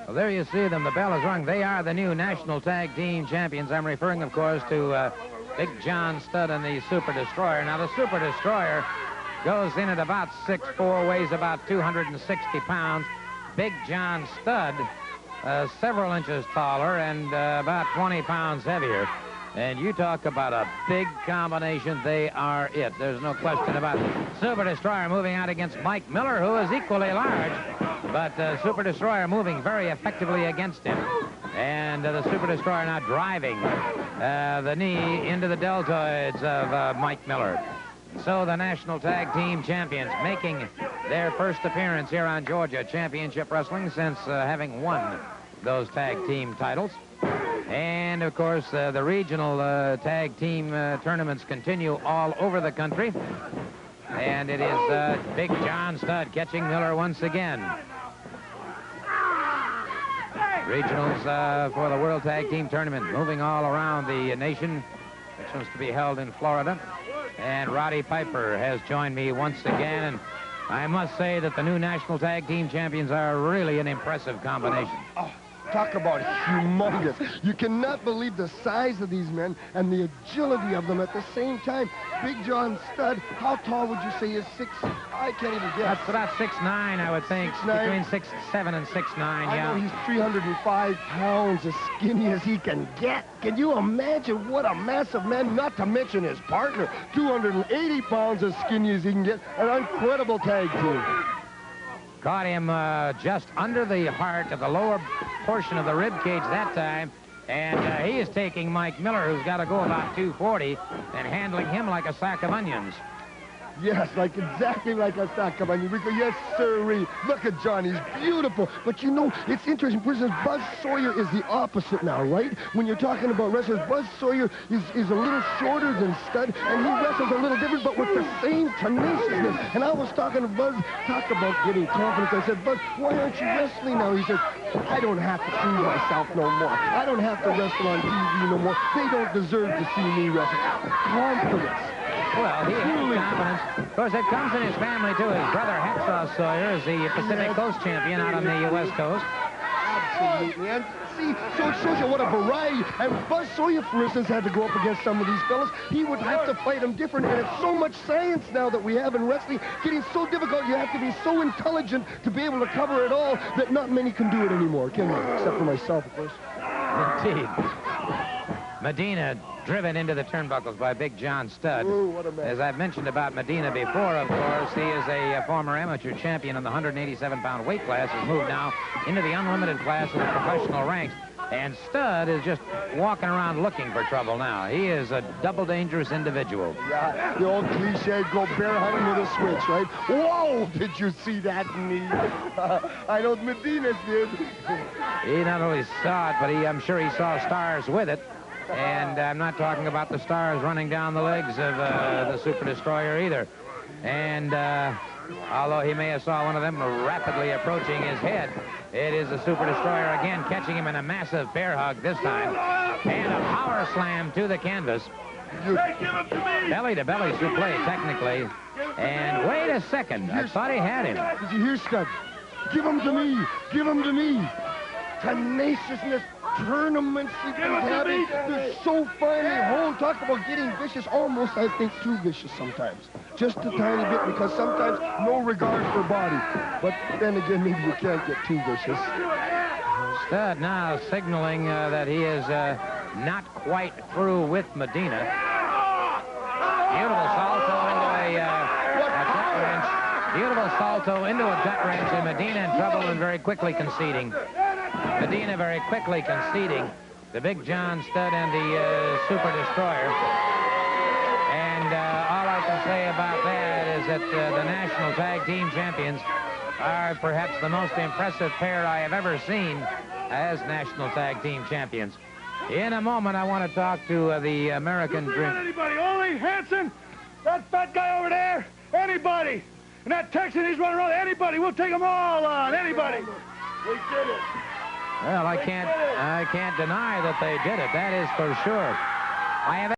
Well, there you see them. The bell is rung. They are the new National Tag Team Champions. I'm referring, of course, to Big John Studd and the Super Destroyer. Now, the Super Destroyer goes in at about 6'4", weighs about 260 pounds. Big John Studd, several inches taller and about 20 pounds heavier. And you talk about a big combination, they are it. There's no question about it. Super Destroyer moving out against Mike Miller, who is equally large. But Super Destroyer moving very effectively against him. And the Super Destroyer now driving the knee into the deltoids of Mike Miller. So the National Tag Team Champions making their first appearance here on Georgia Championship Wrestling since having won those tag team titles. And, of course, the regional tag team tournaments continue all over the country. And it is Big John Studd catching Miller once again. Regionals for the World Tag Team Tournament moving all around the nation, which was to be held in Florida. And Roddy Piper has joined me once again. And I must say that the new National Tag Team Champions are really an impressive combination. Talk about humongous. You cannot believe the size of these men and the agility of them at the same time. Big John Studd, how tall would you say is 6? I can't even guess. That's about 6'9", I would think. 6'9"? Between 6'7" and 6'9", yeah. I know he's 305 pounds, as skinny as he can get. Can you imagine what a massive man, not to mention his partner, 280 pounds, as skinny as he can get. An incredible tag team. Caught him just under the heart of the lower portion of the rib cage that time. And he is taking Mike Miller, who's got to go about 240, and handling him like a sack of onions. Yes, exactly like a sack of onions. Yes, sirree. Look at John. He's beautiful. But, you know, it's interesting. For instance, Buzz Sawyer is the opposite now, right? When you're talking about wrestlers, Buzz Sawyer is a little shorter than Studd, and he wrestles a little different, but with the same tenaciousness. And I was talking to Buzz, talk about getting confidence. I said, Buzz, why aren't you wrestling now? He said, I don't have to prove myself no more. I don't have to wrestle on TV no more. They don't deserve to see me wrestle. Confidence. Well, he has confidence. Of course, it comes in his family, too. His brother, Hacksaw Sawyer, is the Pacific Coast champion out on the West Coast. Absolutely. And see, so it shows you what a variety. And Buzz Sawyer, for instance, had to go up against some of these fellas. He would have to fight them different. And it's so much science now that we have in wrestling. Getting so difficult, you have to be so intelligent to be able to cover it all that not many can do it anymore, can they? Except for myself, of course. Indeed. Medina driven into the turnbuckles by Big John Studd. Ooh, what a man. As I've mentioned about Medina before, of course, he is a former amateur champion in the 187-pound weight class. Has moved now into the unlimited class of the professional ranks. And Studd is just walking around looking for trouble now. He is a double dangerous individual. Yeah, the old cliche, go bear hunting with a switch, right? Whoa, did you see that knee? I know Medina did. He not only saw it, but I'm sure he saw stars with it. And I'm not talking about the stars running down the legs of the Super Destroyer either. And although he may have saw one of them rapidly approaching his head, it is the Super Destroyer again catching him in a massive bear hug this time. And a power slam to the canvas. Belly-to-belly suplex, technically. And wait a second, I thought he had him. Did you hear, Studd? Give him to me. Give him to me. Tenaciousness, tournaments he can have. They're so finely honed. Talk about getting vicious, almost, I think, too vicious sometimes. Just a tiny bit, because sometimes no regard for body. But then again, maybe you can't get too vicious. Studd now signaling that he is not quite through with Medina. Beautiful salto into a gut wrench. Beautiful salto into a gut wrench, and Medina in trouble and very quickly conceding. Medina very quickly conceding. The Big John Studd and the Super Destroyer. And all I can say about that is that the National Tag Team Champions are perhaps the most impressive pair I have ever seen as National Tag Team Champions. In a moment, I want to talk to the American Dream. Anybody, Ole, Hanson, that fat guy over there, anybody. And that Texan, he's running around, anybody. We'll take them all on, anybody. We did it. Well, I can't deny that they did it. That is for sure. I have